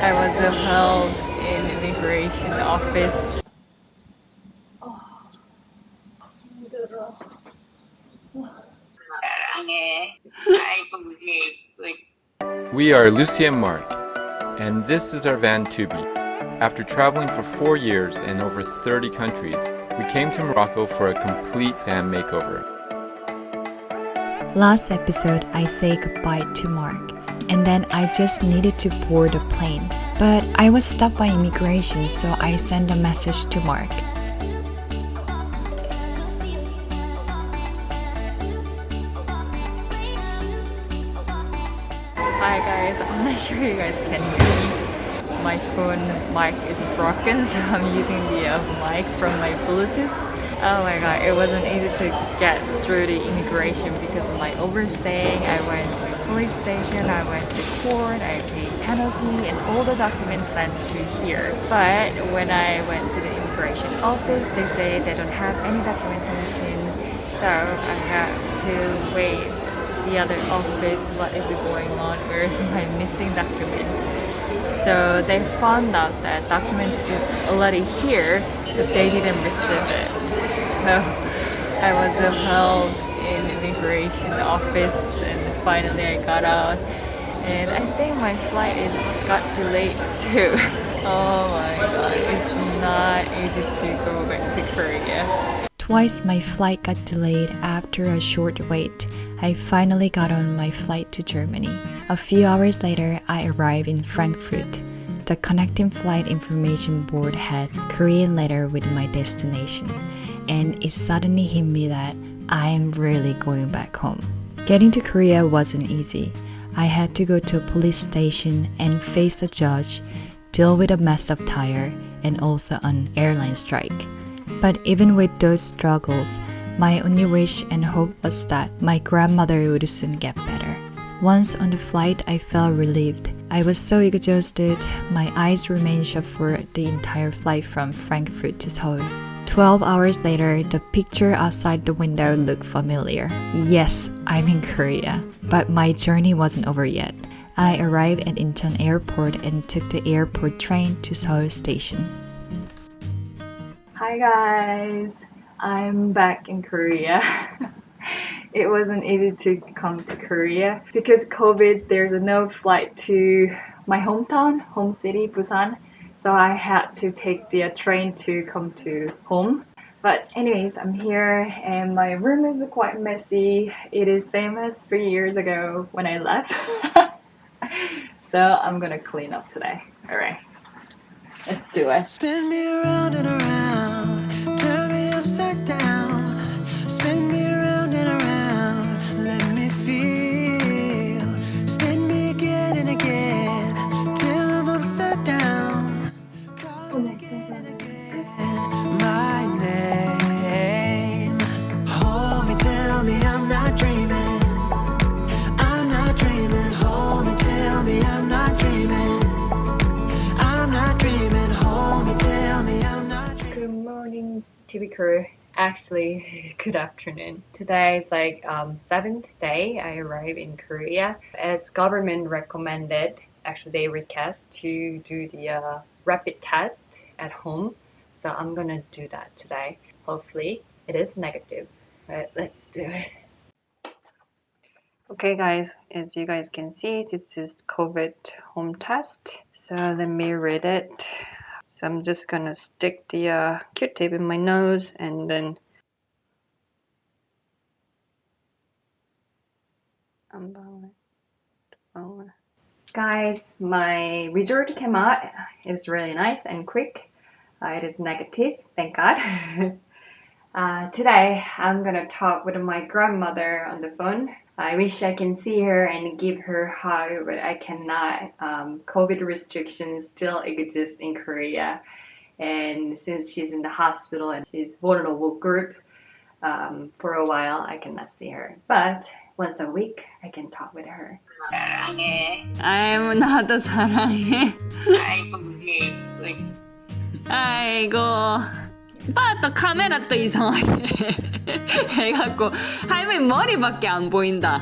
I was held in immigration office. We are Lucy and Mark, and this is our van Tubi. After traveling for 4 years in over 30 countries, we came to Morocco for a complete van makeover. Last episode, I say goodbye to Mark, and then I just needed to board a plane. But I was stopped by immigration, so I sent a message to Mark. Hi guys, I'm not sure you guys can hear me. My phone mic is broken, so I'm using the mic from my Bluetooth. Oh my god, it wasn't easy to get through the immigration because of my overstaying. I went to the police station, I went to court, I paid penalty and all the documents sent to here. But when I went to the immigration office, they say they don't have any documentation. So I got to wait the other office, what is going on, where's my missing document. So they found out that document is already here, but they didn't receive it. So I was held in immigration office and finally I got out. And I think my flight got delayed too. Oh my god, it's not easy to go back to Korea. Twice my flight got delayed after a short wait. I finally got on my flight to Germany. A few hours later, I arrived in Frankfurt. The connecting flight information board had Korean letter with my destination, and it suddenly hit me that I am really going back home. Getting to Korea wasn't easy. I had to go to a police station and face a judge, deal with a messed up tire, and also an airline strike. But even with those struggles, my only wish and hope was that my grandmother would soon get better. Once on the flight, I felt relieved. I was so exhausted, my eyes remained shut for the entire flight from Frankfurt to Seoul. 12 hours later, the picture outside the window looked familiar. Yes, I'm in Korea, but my journey wasn't over yet. I arrived at Incheon Airport and took the airport train to Seoul Station. Hi guys, I'm back in Korea. It wasn't easy to come to Korea because COVID. There's no flight to my hometown, home city, Busan. So I had to take the train to come to home. But anyways, I'm here and my room is quite messy. It is same as 3 years ago when I left. So I'm gonna clean up today. Alright, let's do it. Spin me around and around, turn me upside down. Spin me around and around, let me feel. Spin me again and again, till I'm upside down. Calling again and again, my name. Hold me, tell me I'm not dreaming. I'm not dreaming. Hold me, tell me I'm not dreaming. I'm not dreaming. Hold me, tell me I'm not dreaming. Good morning, TV crew. Actually, good afternoon. Today is like 7th day I arrived in Korea. As government recommended, actually they request to do the rapid test at home. So I'm gonna do that today. Hopefully it is negative, but let's do it. Okay guys, as you guys can see, this is COVID home test. So let me read it. So I'm just gonna stick the Q-tip in my nose and then guys, my result came out. It's really nice and quick. It is negative, thank God. Today I'm gonna talk with my grandmother on the phone. I wish I can see her and give her a hug, but I cannot. COVID restrictions still exist in Korea, and since she's in the hospital and she's vulnerable group, for a while I cannot see her. But once a week I can talk with her. 사랑해. 아이고 나도 사랑해. 아이고 우리 아이고 봐, 또 카메라 또 이상하게 해갖고 할머니 머리밖에 안 보인다.